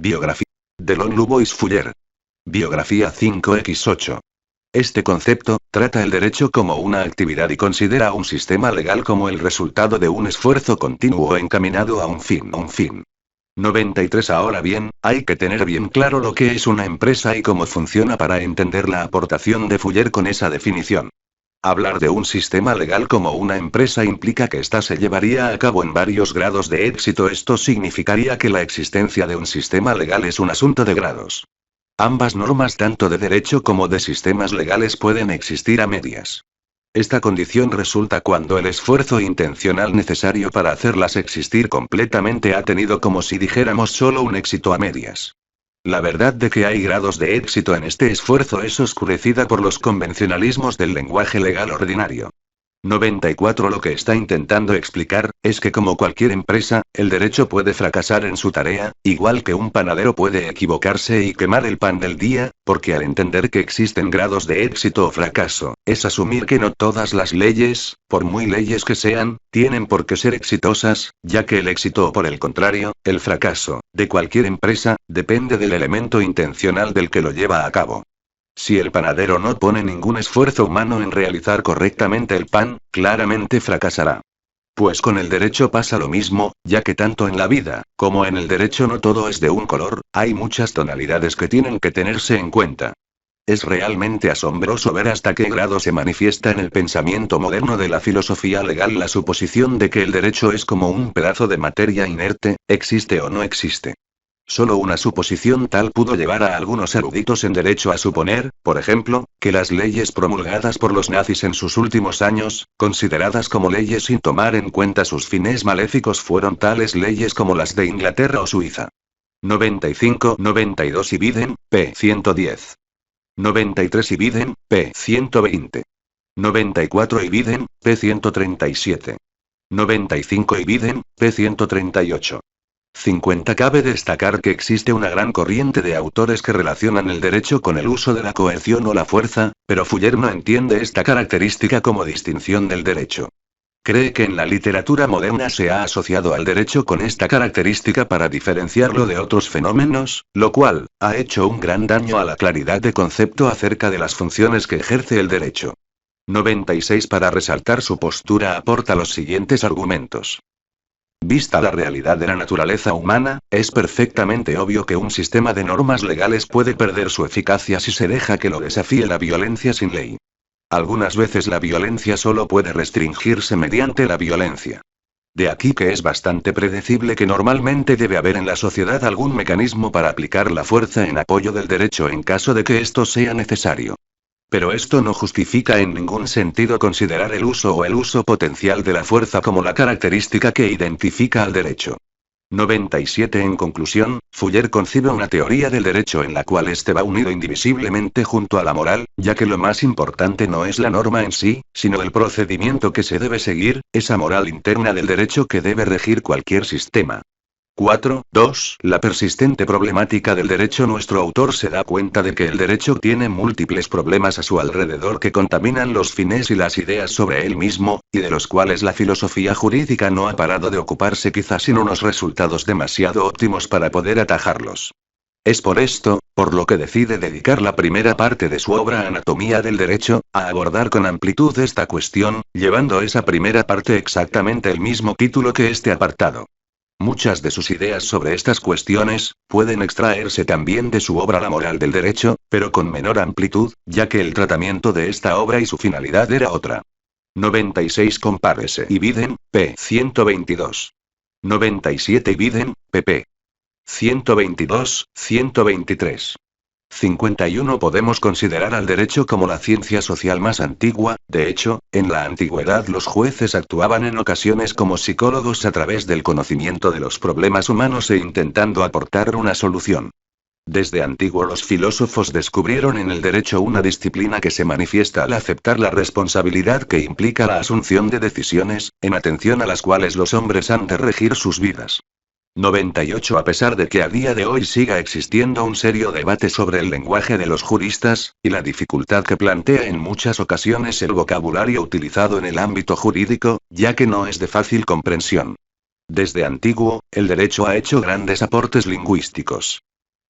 Biografía. Delon Louvois Fuller. Biografía 5x8. Este concepto, trata el derecho como una actividad y considera un sistema legal como el resultado de un esfuerzo continuo encaminado a un fin. 93. Ahora bien, hay que tener bien claro lo que es una empresa y cómo funciona para entender la aportación de Fuller con esa definición. Hablar de un sistema legal como una empresa implica que ésta se llevaría a cabo en varios grados de éxito. Esto significaría que la existencia de un sistema legal es un asunto de grados. Ambas normas, tanto de derecho como de sistemas legales, pueden existir a medias. Esta condición resulta cuando el esfuerzo intencional necesario para hacerlas existir completamente ha tenido, como si dijéramos, solo un éxito a medias. La verdad de que hay grados de éxito en este esfuerzo es oscurecida por los convencionalismos del lenguaje legal ordinario. 94. Lo que está intentando explicar, es que como cualquier empresa, el derecho puede fracasar en su tarea, igual que un panadero puede equivocarse y quemar el pan del día, porque al entender que existen grados de éxito o fracaso, es asumir que no todas las leyes, por muy leyes que sean, tienen por qué ser exitosas, ya que el éxito o por el contrario, el fracaso, de cualquier empresa, depende del elemento intencional del que lo lleva a cabo. Si el panadero no pone ningún esfuerzo humano en realizar correctamente el pan, claramente fracasará. Pues con el derecho pasa lo mismo, ya que tanto en la vida, como en el derecho no todo es de un color, hay muchas tonalidades que tienen que tenerse en cuenta. Es realmente asombroso ver hasta qué grado se manifiesta en el pensamiento moderno de la filosofía legal la suposición de que el derecho es como un pedazo de materia inerte, existe o no existe. Solo una suposición tal pudo llevar a algunos eruditos en derecho a suponer, por ejemplo, que las leyes promulgadas por los nazis en sus últimos años, consideradas como leyes sin tomar en cuenta sus fines maléficos, fueron tales leyes como las de Inglaterra o Suiza. 95, 92 y Biden, p. 110. 93 y Biden, p. 120. 94 y Biden, p. 137. 95 y Biden, p. 138. 50. Cabe destacar que existe una gran corriente de autores que relacionan el derecho con el uso de la coerción o la fuerza, pero Fuller no entiende esta característica como distinción del derecho. Cree que en la literatura moderna se ha asociado al derecho con esta característica para diferenciarlo de otros fenómenos, lo cual ha hecho un gran daño a la claridad de concepto acerca de las funciones que ejerce el derecho. 96. Para resaltar su postura aporta los siguientes argumentos. Vista la realidad de la naturaleza humana, es perfectamente obvio que un sistema de normas legales puede perder su eficacia si se deja que lo desafíe la violencia sin ley. Algunas veces la violencia solo puede restringirse mediante la violencia. De aquí que es bastante predecible que normalmente debe haber en la sociedad algún mecanismo para aplicar la fuerza en apoyo del derecho en caso de que esto sea necesario. Pero esto no justifica en ningún sentido considerar el uso o el uso potencial de la fuerza como la característica que identifica al derecho. 97. En conclusión, Fuller concibe una teoría del derecho en la cual este va unido indivisiblemente junto a la moral, ya que lo más importante no es la norma en sí, sino el procedimiento que se debe seguir, esa moral interna del derecho que debe regir cualquier sistema. 4.2. La persistente problemática del derecho. Nuestro autor se da cuenta de que el derecho tiene múltiples problemas a su alrededor que contaminan los fines y las ideas sobre él mismo, y de los cuales la filosofía jurídica no ha parado de ocuparse, quizás sin unos resultados demasiado óptimos para poder atajarlos. Es por esto, por lo que decide dedicar la primera parte de su obra Anatomía del Derecho, a abordar con amplitud esta cuestión, llevando esa primera parte exactamente el mismo título que este apartado. Muchas de sus ideas sobre estas cuestiones pueden extraerse también de su obra La moral del derecho, pero con menor amplitud, ya que el tratamiento de esta obra y su finalidad era otra. 96. Compárese y Biden, p. 122. 97 y Biden, pp. 122, 123. 51. Podemos considerar al derecho como la ciencia social más antigua. De hecho, en la antigüedad los jueces actuaban en ocasiones como psicólogos a través del conocimiento de los problemas humanos e intentando aportar una solución. Desde antiguo los filósofos descubrieron en el derecho una disciplina que se manifiesta al aceptar la responsabilidad que implica la asunción de decisiones, en atención a las cuales los hombres han de regir sus vidas. 98. A pesar de que a día de hoy siga existiendo un serio debate sobre el lenguaje de los juristas, y la dificultad que plantea en muchas ocasiones el vocabulario utilizado en el ámbito jurídico, ya que no es de fácil comprensión. Desde antiguo, el derecho ha hecho grandes aportes lingüísticos.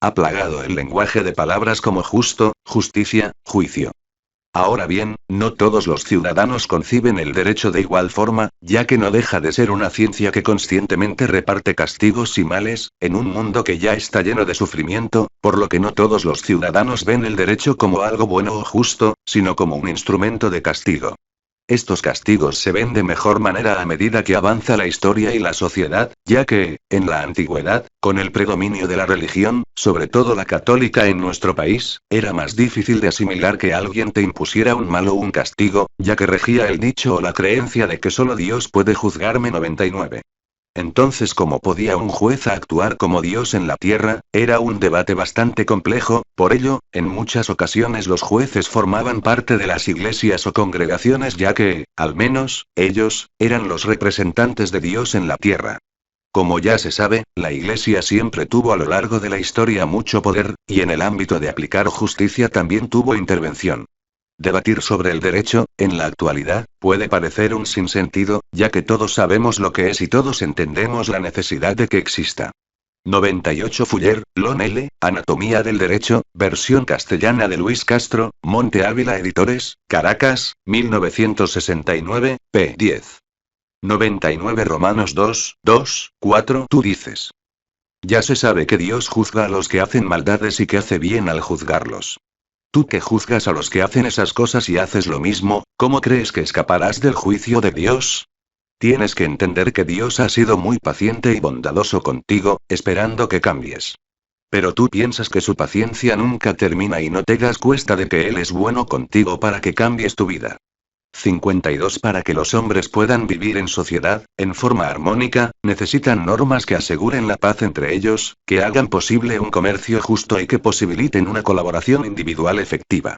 ha plagado el lenguaje de palabras como justo, justicia, juicio. Ahora bien, no todos los ciudadanos conciben el derecho de igual forma, ya que no deja de ser una ciencia que conscientemente reparte castigos y males, en un mundo que ya está lleno de sufrimiento, por lo que no todos los ciudadanos ven el derecho como algo bueno o justo, sino como un instrumento de castigo. Estos castigos se ven de mejor manera a medida que avanza la historia y la sociedad, ya que, en la antigüedad, con el predominio de la religión, sobre todo la católica en nuestro país, era más difícil de asimilar que alguien te impusiera un mal o un castigo, ya que regía el dicho o la creencia de que solo Dios puede juzgarme 99. Entonces, ¿cómo podía un juez actuar como Dios en la tierra? Era un debate bastante complejo, por ello, en muchas ocasiones los jueces formaban parte de las iglesias o congregaciones ya que, al menos, ellos, eran los representantes de Dios en la tierra. Como ya se sabe, la Iglesia siempre tuvo a lo largo de la historia mucho poder, y en el ámbito de aplicar justicia también tuvo intervención. Debatir sobre el derecho, en la actualidad, puede parecer un sinsentido, ya que todos sabemos lo que es y todos entendemos la necesidad de que exista. 98 Fuller, Lon L., Anatomía del Derecho, versión castellana de Luis Castro, Monte Ávila Editores, Caracas, 1969, p. 10. 99 Romanos 2, 2, 4. Tú dices. Ya se sabe que Dios juzga a los que hacen maldades y que hace bien al juzgarlos. Tú que juzgas a los que hacen esas cosas y haces lo mismo, ¿cómo crees que escaparás del juicio de Dios? Tienes que entender que Dios ha sido muy paciente y bondadoso contigo, esperando que cambies. Pero tú piensas que su paciencia nunca termina y no te das cuenta de que Él es bueno contigo para que cambies tu vida. 52 Para que los hombres puedan vivir en sociedad, en forma armónica, necesitan normas que aseguren la paz entre ellos, que hagan posible un comercio justo y que posibiliten una colaboración individual efectiva.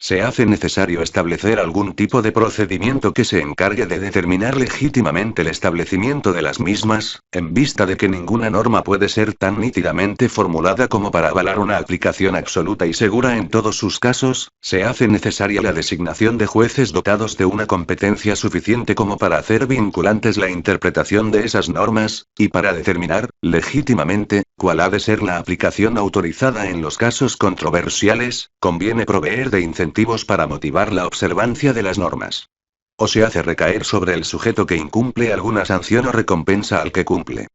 Se hace necesario establecer algún tipo de procedimiento que se encargue de determinar legítimamente el establecimiento de las mismas, en vista de que ninguna norma puede ser tan nítidamente formulada como para avalar una aplicación absoluta y segura en todos sus casos. Se hace necesaria la designación de jueces dotados de una competencia suficiente como para hacer vinculantes la interpretación de esas normas, y para determinar, legítimamente, cuál ha de ser la aplicación autorizada en los casos controversiales, conviene proveer de incentivos para motivar la observancia de las normas. O se hace recaer sobre el sujeto que incumple alguna sanción o recompensa al que cumple.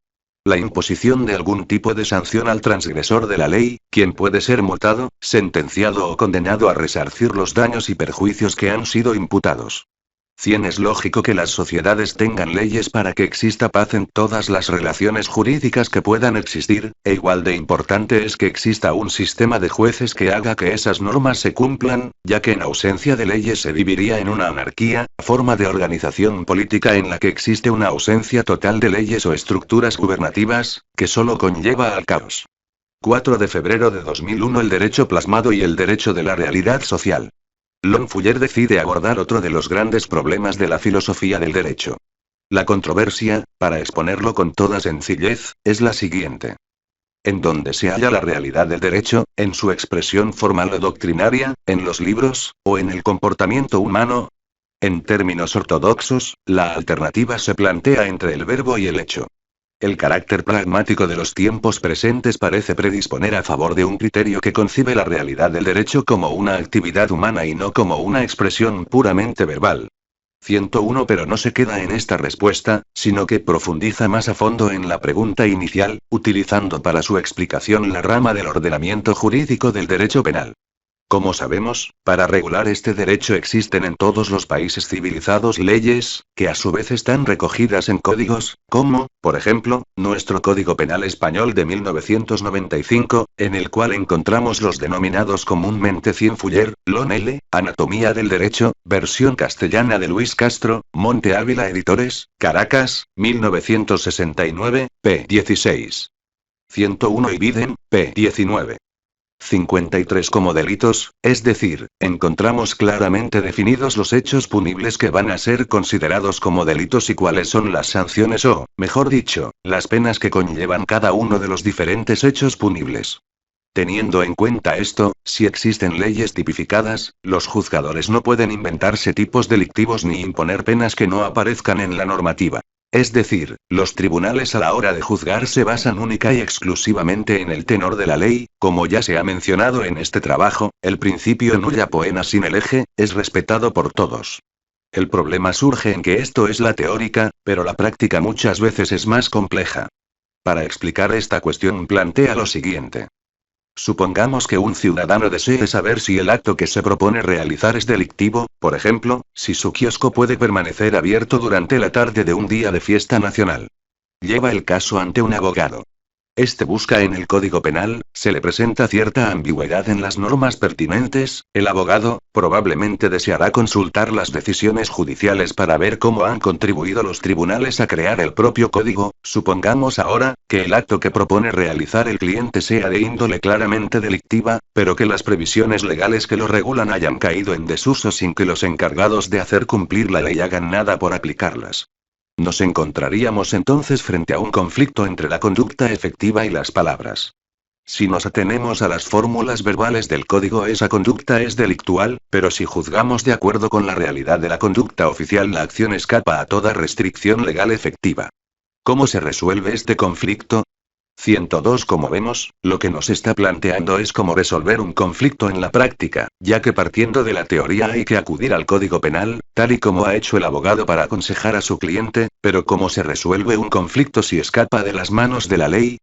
La imposición de algún tipo de sanción al transgresor de la ley, quien puede ser multado, sentenciado o condenado a resarcir los daños y perjuicios que han sido imputados. 100 Es lógico que las sociedades tengan leyes para que exista paz en todas las relaciones jurídicas que puedan existir, e igual de importante es que exista un sistema de jueces que haga que esas normas se cumplan, ya que en ausencia de leyes se viviría en una anarquía, forma de organización política en la que existe una ausencia total de leyes o estructuras gubernativas, que solo conlleva al caos. 4 de febrero de 2001 El derecho plasmado y el derecho de la realidad social. Lon Fuller decide abordar otro de los grandes problemas de la filosofía del derecho. La controversia, para exponerlo con toda sencillez, es la siguiente. ¿En dónde se halla la realidad del derecho, en su expresión formal o doctrinaria, en los libros, o en el comportamiento humano? En términos ortodoxos, la alternativa se plantea entre el verbo y el hecho. El carácter pragmático de los tiempos presentes parece predisponer a favor de un criterio que concibe la realidad del derecho como una actividad humana y no como una expresión puramente verbal. 101 Pero no se queda en esta respuesta, sino que profundiza más a fondo en la pregunta inicial, utilizando para su explicación la rama del ordenamiento jurídico del derecho penal. Como sabemos, para regular este derecho existen en todos los países civilizados leyes, que a su vez están recogidas en códigos, como, por ejemplo, nuestro Código Penal Español de 1995, en el cual encontramos los denominados comúnmente 100 Fuller, Lon L., Anatomía del Derecho, versión castellana de Luis Castro, Monte Ávila Editores, Caracas, 1969, p. 16. 101 y Biden, p. 19. 53 Como delitos, es decir, encontramos claramente definidos los hechos punibles que van a ser considerados como delitos y cuáles son las sanciones o, mejor dicho, las penas que conllevan cada uno de los diferentes hechos punibles. Teniendo en cuenta esto, si existen leyes tipificadas, los juzgadores no pueden inventarse tipos delictivos ni imponer penas que no aparezcan en la normativa. Es decir, los tribunales a la hora de juzgar se basan única y exclusivamente en el tenor de la ley, como ya se ha mencionado en este trabajo, el principio nulla poena sin el eje, es respetado por todos. El problema surge en que esto es la teórica, pero la práctica muchas veces es más compleja. Para explicar esta cuestión plantea lo siguiente. Supongamos que un ciudadano desee saber si el acto que se propone realizar es delictivo, por ejemplo, si su kiosco puede permanecer abierto durante la tarde de un día de fiesta nacional. Lleva el caso ante un abogado. Este busca en el Código Penal, se le presenta cierta ambigüedad en las normas pertinentes, el abogado, probablemente deseará consultar las decisiones judiciales para ver cómo han contribuido los tribunales a crear el propio código. Supongamos ahora, que el acto que propone realizar el cliente sea de índole claramente delictiva, pero que las previsiones legales que lo regulan hayan caído en desuso sin que los encargados de hacer cumplir la ley hagan nada por aplicarlas. Nos encontraríamos entonces frente a un conflicto entre la conducta efectiva y las palabras. Si nos atenemos a las fórmulas verbales del código, esa conducta es delictual, pero si juzgamos de acuerdo con la realidad de la conducta oficial, la acción escapa a toda restricción legal efectiva. ¿Cómo se resuelve este conflicto? 102. Como vemos, lo que nos está planteando es cómo resolver un conflicto en la práctica, ya que partiendo de la teoría hay que acudir al Código Penal, tal y como ha hecho el abogado para aconsejar a su cliente, pero ¿cómo se resuelve un conflicto si escapa de las manos de la ley?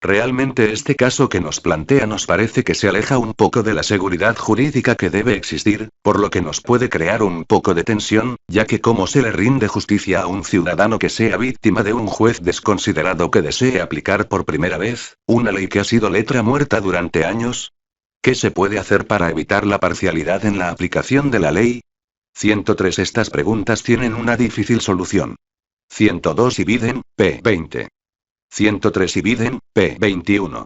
Realmente este caso que nos plantea nos parece que se aleja un poco de la seguridad jurídica que debe existir, por lo que nos puede crear un poco de tensión, ya que cómo se le rinde justicia a un ciudadano que sea víctima de un juez desconsiderado que desee aplicar por primera vez una ley que ha sido letra muerta durante años. ¿Qué se puede hacer para evitar la parcialidad en la aplicación de la ley? 103. Estas preguntas tienen una difícil solución. 102 y Biden, p. 20. 103 y Biden, p. 21.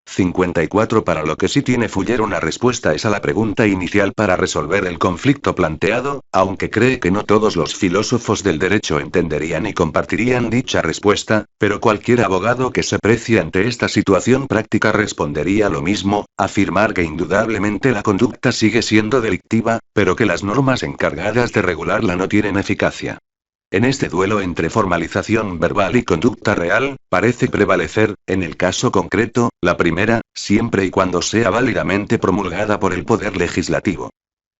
54. Para lo que sí tiene Fuller una respuesta es a la pregunta inicial para resolver el conflicto planteado, aunque cree que no todos los filósofos del derecho entenderían y compartirían dicha respuesta, pero cualquier abogado que se precie ante esta situación práctica respondería lo mismo, afirmar que indudablemente la conducta sigue siendo delictiva, pero que las normas encargadas de regularla no tienen eficacia. En este duelo entre formalización verbal y conducta real, parece prevalecer, en el caso concreto, la primera, siempre y cuando sea válidamente promulgada por el Poder Legislativo.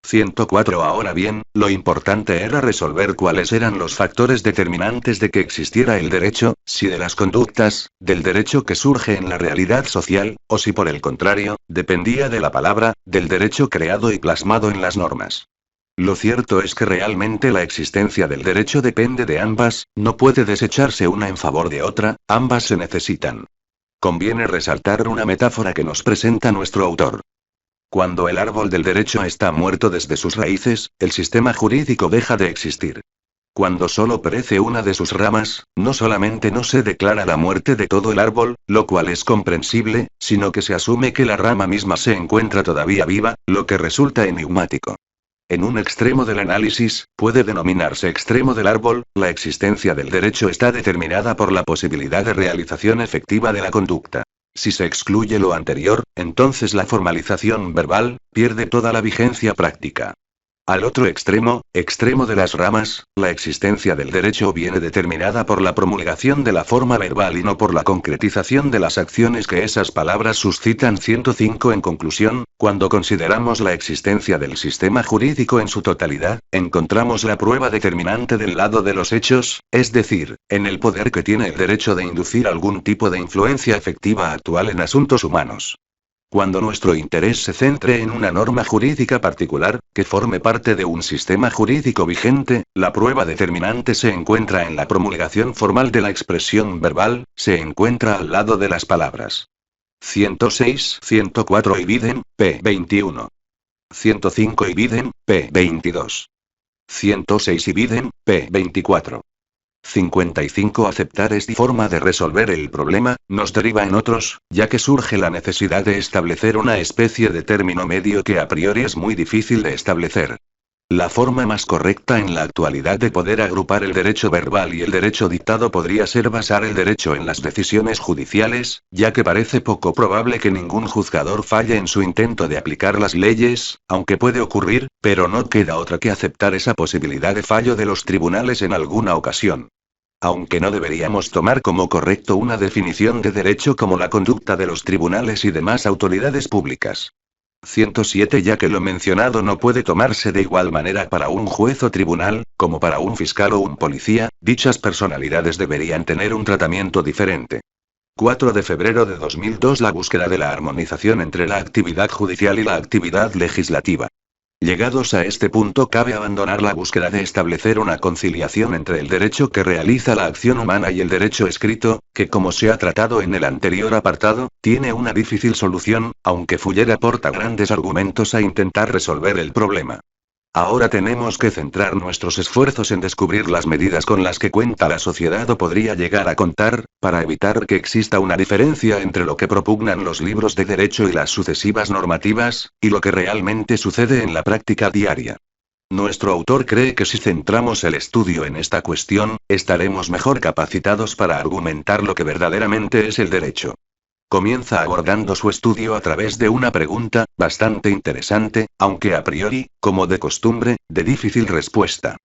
104. Ahora bien, lo importante era resolver cuáles eran los factores determinantes de que existiera el derecho, si de las conductas, del derecho que surge en la realidad social, o si por el contrario, dependía de la palabra, del derecho creado y plasmado en las normas. Lo cierto es que realmente la existencia del derecho depende de ambas, no puede desecharse una en favor de otra, ambas se necesitan. Conviene resaltar una metáfora que nos presenta nuestro autor. Cuando el árbol del derecho está muerto desde sus raíces, el sistema jurídico deja de existir. Cuando solo perece una de sus ramas, no solamente no se declara la muerte de todo el árbol, lo cual es comprensible, sino que se asume que la rama misma se encuentra todavía viva, lo que resulta enigmático. En un extremo del análisis, puede denominarse extremo del árbol, la existencia del derecho está determinada por la posibilidad de realización efectiva de la conducta. Si se excluye lo anterior, entonces la formalización verbal pierde toda la vigencia práctica. Al otro extremo, extremo de las ramas, la existencia del derecho viene determinada por la promulgación de la forma verbal y no por la concretización de las acciones que esas palabras suscitan. 105. En conclusión, cuando consideramos la existencia del sistema jurídico en su totalidad, encontramos la prueba determinante del lado de los hechos, es decir, en el poder que tiene el derecho de inducir algún tipo de influencia efectiva actual en asuntos humanos. Cuando nuestro interés se centre en una norma jurídica particular, que forme parte de un sistema jurídico vigente, la prueba determinante se encuentra en la promulgación formal de la expresión verbal, se encuentra al lado de las palabras. 106, 104 y Biden, p. 21. 105 y Biden, p. 22. 106 y Biden, p. 24. 55. Aceptar esta forma de resolver el problema, nos deriva en otros, ya que surge la necesidad de establecer una especie de término medio que a priori es muy difícil de establecer. La forma más correcta en la actualidad de poder agrupar el derecho verbal y el derecho dictado podría ser basar el derecho en las decisiones judiciales, ya que parece poco probable que ningún juzgador falle en su intento de aplicar las leyes, aunque puede ocurrir, pero no queda otra que aceptar esa posibilidad de fallo de los tribunales en alguna ocasión. Aunque no deberíamos tomar como correcto una definición de derecho como la conducta de los tribunales y demás autoridades públicas. 107 Ya que lo mencionado no puede tomarse de igual manera para un juez o tribunal, como para un fiscal o un policía, dichas personalidades deberían tener un tratamiento diferente. 4 de febrero de 2002 La búsqueda de la armonización entre la actividad judicial y la actividad legislativa. Llegados a este punto cabe abandonar la búsqueda de establecer una conciliación entre el derecho que realiza la acción humana y el derecho escrito, que como se ha tratado en el anterior apartado, tiene una difícil solución, aunque Fuller aporta grandes argumentos a intentar resolver el problema. Ahora tenemos que centrar nuestros esfuerzos en descubrir las medidas con las que cuenta la sociedad o podría llegar a contar, para evitar que exista una diferencia entre lo que propugnan los libros de derecho y las sucesivas normativas, y lo que realmente sucede en la práctica diaria. Nuestro autor cree que si centramos el estudio en esta cuestión, estaremos mejor capacitados para argumentar lo que verdaderamente es el derecho. Comienza abordando su estudio a través de una pregunta, bastante interesante, aunque a priori, como de costumbre, de difícil respuesta.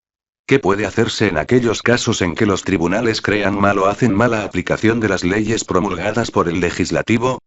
¿Qué puede hacerse en aquellos casos en que los tribunales crean mal o hacen mala aplicación de las leyes promulgadas por el legislativo?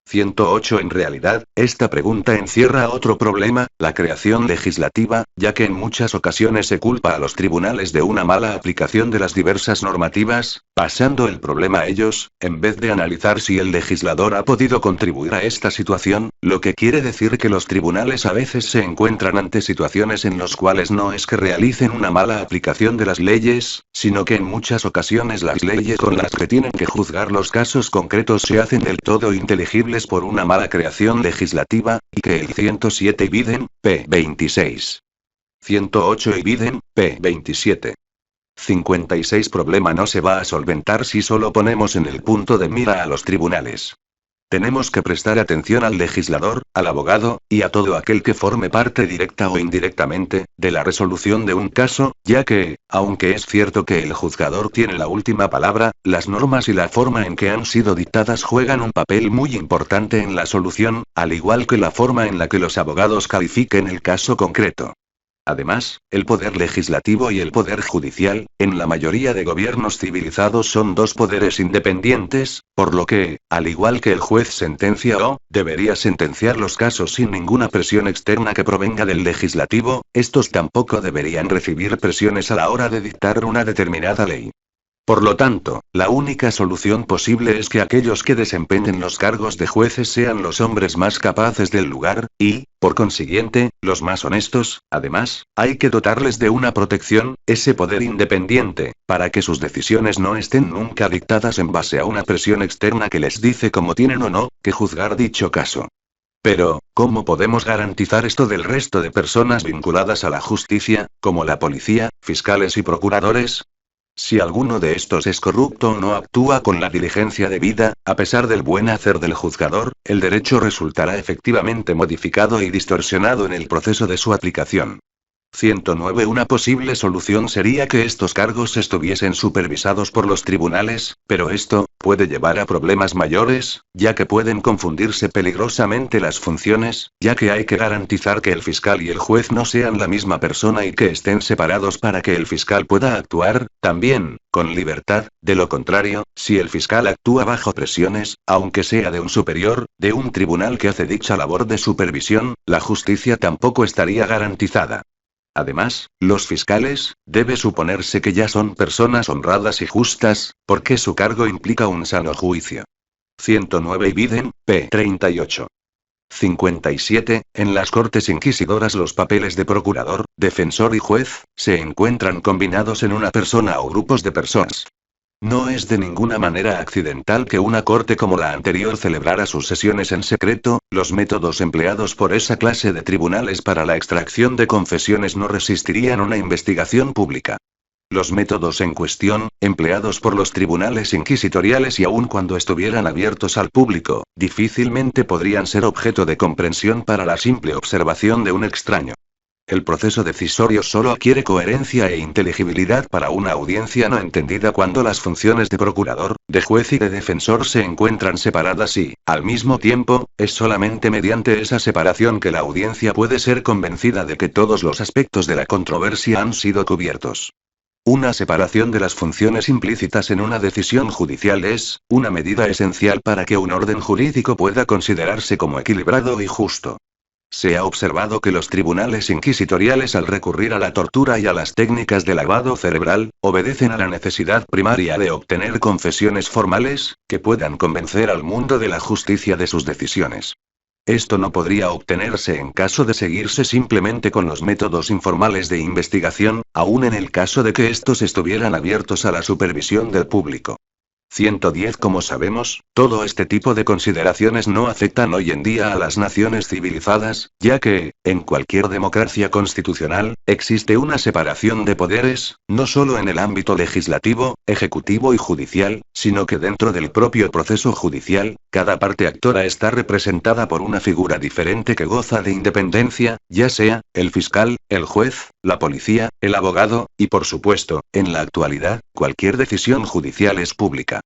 108 En realidad, esta pregunta encierra otro problema, la creación legislativa, ya que en muchas ocasiones se culpa a los tribunales de una mala aplicación de las diversas normativas, pasando el problema a ellos, en vez de analizar si el legislador ha podido contribuir a esta situación, lo que quiere decir que los tribunales a veces se encuentran ante situaciones en las cuales no es que realicen una mala aplicación de las leyes, sino que en muchas ocasiones las leyes con las que tienen que juzgar los casos concretos se hacen del todo inteligibles por una mala creación legislativa, y que el 107 Biden, p. 26. 108 Biden, p. 27. 56 Problema no se va a solventar si solo ponemos en el punto de mira a los tribunales. Tenemos que prestar atención al legislador, al abogado, y a todo aquel que forme parte directa o indirectamente, de la resolución de un caso, ya que, aunque es cierto que el juzgador tiene la última palabra, las normas y la forma en que han sido dictadas juegan un papel muy importante en la solución, al igual que la forma en la que los abogados califiquen el caso concreto. Además, el poder legislativo y el poder judicial, en la mayoría de gobiernos civilizados son dos poderes independientes, por lo que, al igual que el juez sentencia o debería sentenciar los casos sin ninguna presión externa que provenga del legislativo, estos tampoco deberían recibir presiones a la hora de dictar una determinada ley. Por lo tanto, la única solución posible es que aquellos que desempeñen los cargos de jueces sean los hombres más capaces del lugar, y, por consiguiente, los más honestos. Además, hay que dotarles de una protección, ese poder independiente, para que sus decisiones no estén nunca dictadas en base a una presión externa que les dice cómo tienen o no que juzgar dicho caso. Pero, ¿cómo podemos garantizar esto del resto de personas vinculadas a la justicia, como la policía, fiscales y procuradores? Si alguno de estos es corrupto o no actúa con la diligencia debida, a pesar del buen hacer del juzgador, el derecho resultará efectivamente modificado y distorsionado en el proceso de su aplicación. 109 Una posible solución sería que estos cargos estuviesen supervisados por los tribunales, pero esto puede llevar a problemas mayores, ya que pueden confundirse peligrosamente las funciones, ya que hay que garantizar que el fiscal y el juez no sean la misma persona y que estén separados para que el fiscal pueda actuar, también, con libertad. De lo contrario, si el fiscal actúa bajo presiones, aunque sea de un superior, de un tribunal que hace dicha labor de supervisión, la justicia tampoco estaría garantizada. Además, los fiscales, debe suponerse que ya son personas honradas y justas, porque su cargo implica un sano juicio. 109 Biden, p. 38. 57. En las Cortes Inquisidoras los papeles de procurador, defensor y juez, se encuentran combinados en una persona o grupos de personas. No es de ninguna manera accidental que una corte como la anterior celebrara sus sesiones en secreto. Los métodos empleados por esa clase de tribunales para la extracción de confesiones no resistirían una investigación pública. Los métodos en cuestión, empleados por los tribunales inquisitoriales y aun cuando estuvieran abiertos al público, difícilmente podrían ser objeto de comprensión para la simple observación de un extraño. El proceso decisorio solo adquiere coherencia e inteligibilidad para una audiencia no entendida cuando las funciones de procurador, de juez y de defensor se encuentran separadas y, al mismo tiempo, es solamente mediante esa separación que la audiencia puede ser convencida de que todos los aspectos de la controversia han sido cubiertos. Una separación de las funciones implícitas en una decisión judicial es una medida esencial para que un orden jurídico pueda considerarse como equilibrado y justo. Se ha observado que los tribunales inquisitoriales, al recurrir a la tortura y a las técnicas de lavado cerebral, obedecen a la necesidad primaria de obtener confesiones formales, que puedan convencer al mundo de la justicia de sus decisiones. Esto no podría obtenerse en caso de seguirse simplemente con los métodos informales de investigación, aun en el caso de que estos estuvieran abiertos a la supervisión del público. 110. Como sabemos, todo este tipo de consideraciones no afectan hoy en día a las naciones civilizadas, ya que, en cualquier democracia constitucional, existe una separación de poderes, no solo en el ámbito legislativo, ejecutivo y judicial, sino que dentro del propio proceso judicial, cada parte actora está representada por una figura diferente que goza de independencia, ya sea, el fiscal, el juez, la policía, el abogado, y por supuesto, en la actualidad, cualquier decisión judicial es pública.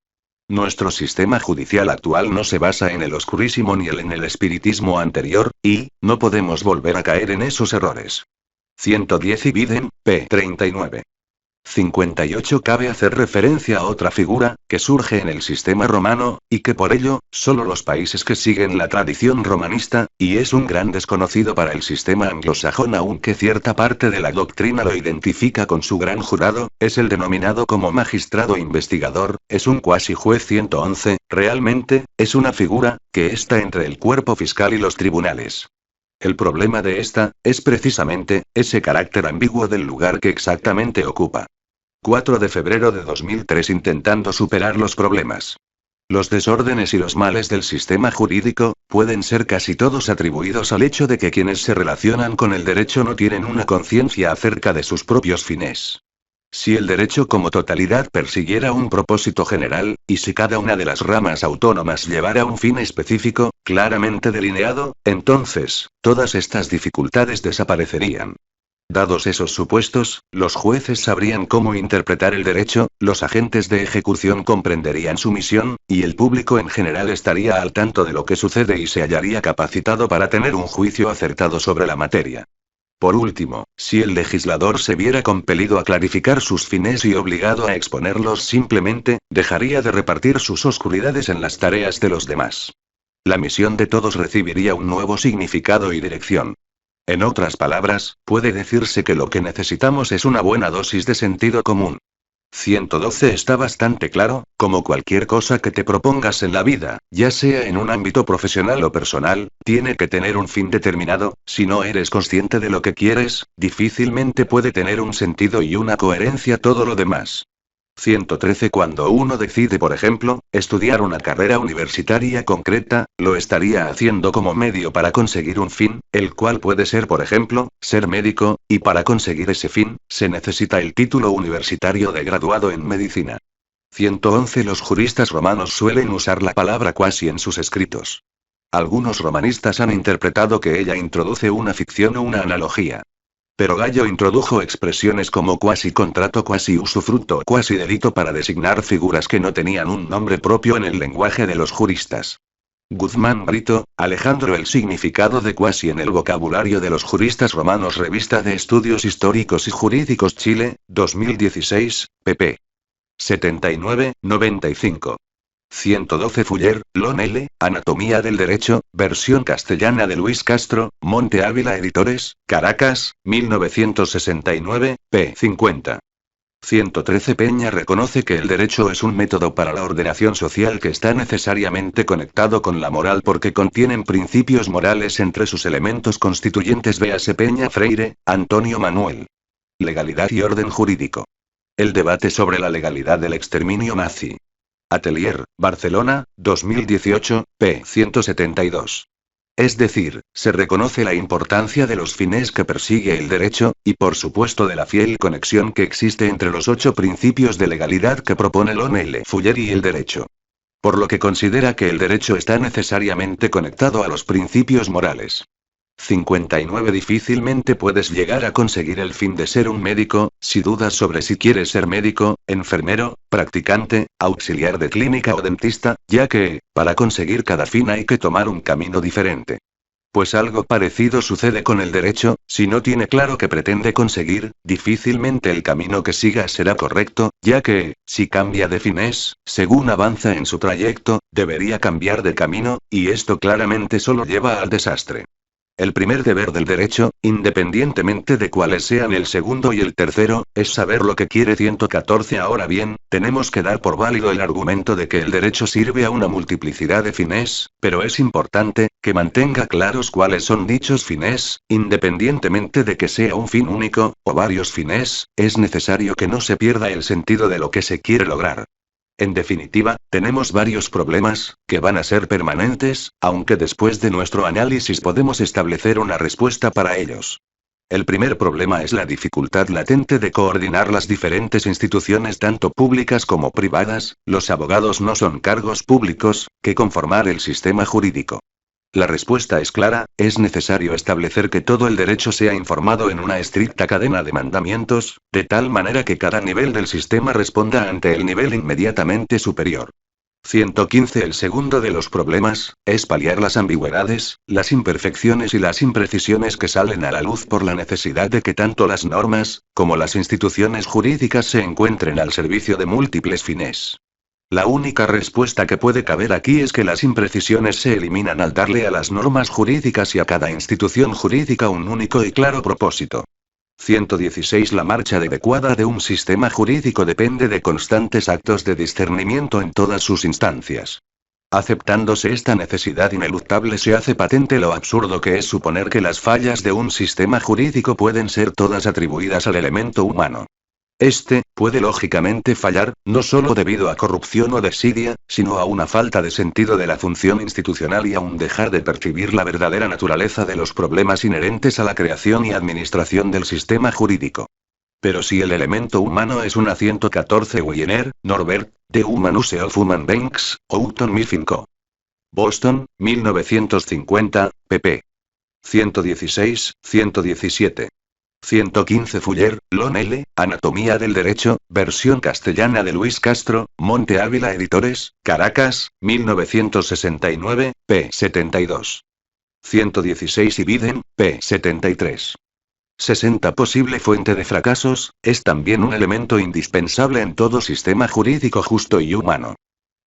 Nuestro sistema judicial actual no se basa en el oscurísimo ni en el espiritismo anterior, y no podemos volver a caer en esos errores. 110 Ibidem, p. 39. 58. Cabe hacer referencia a otra figura, que surge en el sistema romano, y que por ello, solo los países que siguen la tradición romanista, y es un gran desconocido para el sistema anglosajón aunque cierta parte de la doctrina lo identifica con su gran jurado, es el denominado como magistrado investigador, es un cuasi juez. 111, realmente, es una figura, que está entre el cuerpo fiscal y los tribunales. El problema de esta, es precisamente, ese carácter ambiguo del lugar que exactamente ocupa. 4 de febrero de 2003. Intentando superar los problemas. Los desórdenes y los males del sistema jurídico, pueden ser casi todos atribuidos al hecho de que quienes se relacionan con el derecho no tienen una conciencia acerca de sus propios fines. Si el derecho como totalidad persiguiera un propósito general, y si cada una de las ramas autónomas llevara un fin específico, claramente delineado, entonces, todas estas dificultades desaparecerían. Dados esos supuestos, los jueces sabrían cómo interpretar el derecho, los agentes de ejecución comprenderían su misión, y el público en general estaría al tanto de lo que sucede y se hallaría capacitado para tener un juicio acertado sobre la materia. Por último, si el legislador se viera compelido a clarificar sus fines y obligado a exponerlos simplemente, dejaría de repartir sus oscuridades en las tareas de los demás. La misión de todos recibiría un nuevo significado y dirección. En otras palabras, puede decirse que lo que necesitamos es una buena dosis de sentido común. 112 Está bastante claro, como cualquier cosa que te propongas en la vida, ya sea en un ámbito profesional o personal, tiene que tener un fin determinado. Si no eres consciente de lo que quieres, difícilmente puede tener un sentido y una coherencia todo lo demás. 113 Cuando uno decide, por ejemplo, estudiar una carrera universitaria concreta, lo estaría haciendo como medio para conseguir un fin, el cual puede ser, por ejemplo, ser médico, y para conseguir ese fin, se necesita el título universitario de graduado en medicina. 111 Los juristas romanos suelen usar la palabra quasi en sus escritos. Algunos romanistas han interpretado que ella introduce una ficción o una analogía. Pero Gallo introdujo expresiones como cuasi contrato, cuasi usufructo o cuasi delito para designar figuras que no tenían un nombre propio en el lenguaje de los juristas. Guzmán Brito, Alejandro. El significado de cuasi en el vocabulario de los juristas romanos. Revista de Estudios Históricos y Jurídicos Chile, 2016, pp. 79-95. 112 Fuller, Lon L., Anatomía del Derecho, versión castellana de Luis Castro, Monte Ávila Editores, Caracas, 1969, p. 50. 113 Peña reconoce que el derecho es un método para la ordenación social que está necesariamente conectado con la moral porque contienen principios morales entre sus elementos constituyentes. Véase Peña Freire, Antonio Manuel. Legalidad y orden jurídico. El debate sobre la legalidad del exterminio nazi. Atelier, Barcelona, 2018, p. 172. Es decir, se reconoce la importancia de los fines que persigue el derecho, y por supuesto de la fiel conexión que existe entre los 8 principios de legalidad que propone Lon L. Fuller y el derecho. Por lo que considera que el derecho está necesariamente conectado a los principios morales. 59 Difícilmente puedes llegar a conseguir el fin de ser un médico, si dudas sobre si quieres ser médico, enfermero, practicante, auxiliar de clínica o dentista, ya que, para conseguir cada fin hay que tomar un camino diferente. Pues algo parecido sucede con el derecho, si no tiene claro qué pretende conseguir, difícilmente el camino que siga será correcto, ya que, si cambia de fines, según avanza en su trayecto, debería cambiar de camino, y esto claramente solo lleva al desastre. El primer deber del derecho, independientemente de cuáles sean el segundo y el tercero, es saber lo que quiere 114. Ahora bien, tenemos que dar por válido el argumento de que el derecho sirve a una multiplicidad de fines, pero es importante, que mantenga claros cuáles son dichos fines, independientemente de que sea un fin único, o varios fines, es necesario que no se pierda el sentido de lo que se quiere lograr. En definitiva, tenemos varios problemas, que van a ser permanentes, aunque después de nuestro análisis podemos establecer una respuesta para ellos. El primer problema es la dificultad latente de coordinar las diferentes instituciones tanto públicas como privadas. Los abogados no son cargos públicos, que conformar el sistema jurídico. La respuesta es clara, es necesario establecer que todo el derecho sea informado en una estricta cadena de mandamientos, de tal manera que cada nivel del sistema responda ante el nivel inmediatamente superior. 115. El segundo de los problemas, es paliar las ambigüedades, las imperfecciones y las imprecisiones que salen a la luz por la necesidad de que tanto las normas, como las instituciones jurídicas se encuentren al servicio de múltiples fines. La única respuesta que puede caber aquí es que las imprecisiones se eliminan al darle a las normas jurídicas y a cada institución jurídica un único y claro propósito. 116. La marcha adecuada de un sistema jurídico depende de constantes actos de discernimiento en todas sus instancias. Aceptándose esta necesidad ineluctable se hace patente lo absurdo que es suponer que las fallas de un sistema jurídico pueden ser todas atribuidas al elemento humano. Este, puede lógicamente fallar, no solo debido a corrupción o desidia, sino a una falta de sentido de la función institucional y a un dejar de percibir la verdadera naturaleza de los problemas inherentes a la creación y administración del sistema jurídico. Pero si el elemento humano es una 114. Wiener, Norbert, The Human Use of Human Beings, Houghton Mifflin Co. Boston, 1950, pp. 116, 117. 115. Fuller, Lon L., Anatomía del Derecho, versión castellana de Luis Castro, Monte Ávila Editores, Caracas, 1969, p. 72. 116. Y Biden, p. 73. 60. Posible fuente de fracasos, es también un elemento indispensable en todo sistema jurídico justo y humano.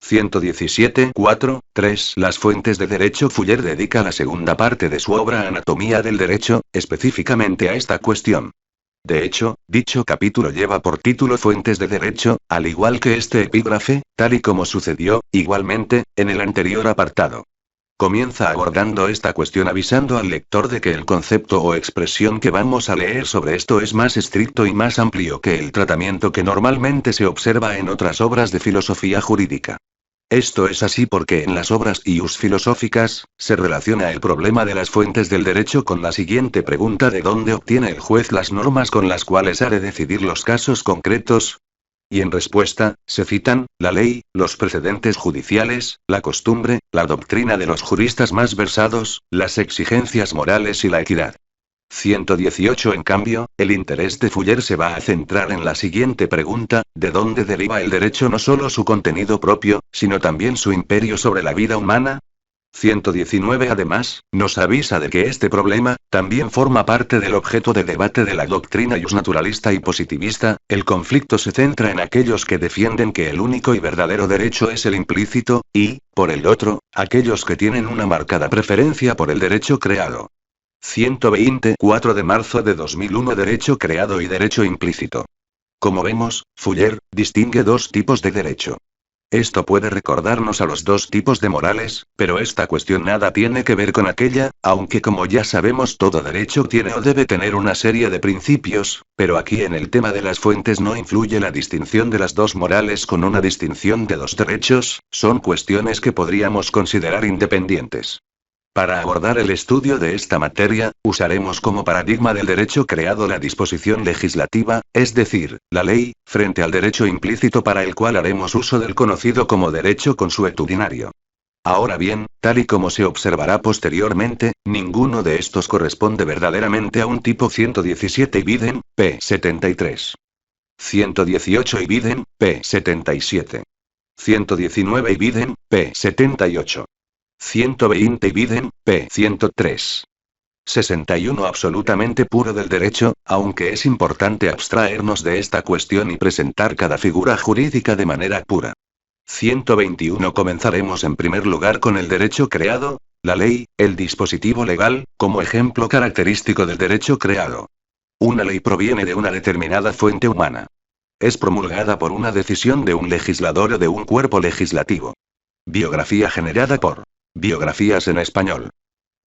117. 4, 3. Las fuentes de derecho. Fuller dedica la segunda parte de su obra Anatomía del Derecho, específicamente a esta cuestión. De hecho, dicho capítulo lleva por título Fuentes de Derecho, al igual que este epígrafe, tal y como sucedió, igualmente, en el anterior apartado. Comienza abordando esta cuestión avisando al lector de que el concepto o expresión que vamos a leer sobre esto es más estricto y más amplio que el tratamiento que normalmente se observa en otras obras de filosofía jurídica. Esto es así porque en las obras ius filosóficas, se relaciona el problema de las fuentes del derecho con la siguiente pregunta: ¿de dónde obtiene el juez las normas con las cuales ha de decidir los casos concretos? Y en respuesta, se citan, la ley, los precedentes judiciales, la costumbre, la doctrina de los juristas más versados, las exigencias morales y la equidad. 118. En cambio, el interés de Fuller se va a centrar en la siguiente pregunta: ¿de dónde deriva el derecho no solo su contenido propio, sino también su imperio sobre la vida humana? 119. Además, nos avisa de que este problema, también forma parte del objeto de debate de la doctrina naturalista y positivista. El conflicto se centra en aquellos que defienden que el único y verdadero derecho es el implícito, y, por el otro, aquellos que tienen una marcada preferencia por el derecho creado. 120. 4 de marzo de 2001. Derecho creado y derecho implícito. Como vemos, Fuller distingue dos tipos de derecho. Esto puede recordarnos a los dos tipos de morales, pero esta cuestión nada tiene que ver con aquella, aunque como ya sabemos todo derecho tiene o debe tener una serie de principios, pero aquí en el tema de las fuentes no influye la distinción de las dos morales con una distinción de dos derechos, son cuestiones que podríamos considerar independientes. Para abordar el estudio de esta materia, usaremos como paradigma del derecho creado la disposición legislativa, es decir, la ley, frente al derecho implícito para el cual haremos uso del conocido como derecho consuetudinario. Ahora bien, tal y como se observará posteriormente, ninguno de estos corresponde verdaderamente a un tipo. 117 y Biden, p. 73. 118 y Biden, p. 77. 119 y Biden, p. 78. 120 Ibiden, p. 103. 61 Absolutamente puro del derecho, aunque es importante abstraernos de esta cuestión y presentar cada figura jurídica de manera pura. 121 Comenzaremos en primer lugar con el derecho creado, la ley, el dispositivo legal, como ejemplo característico del derecho creado. Una ley proviene de una determinada fuente humana. Es promulgada por una decisión de un legislador o de un cuerpo legislativo. Biografía generada por Biografías en español.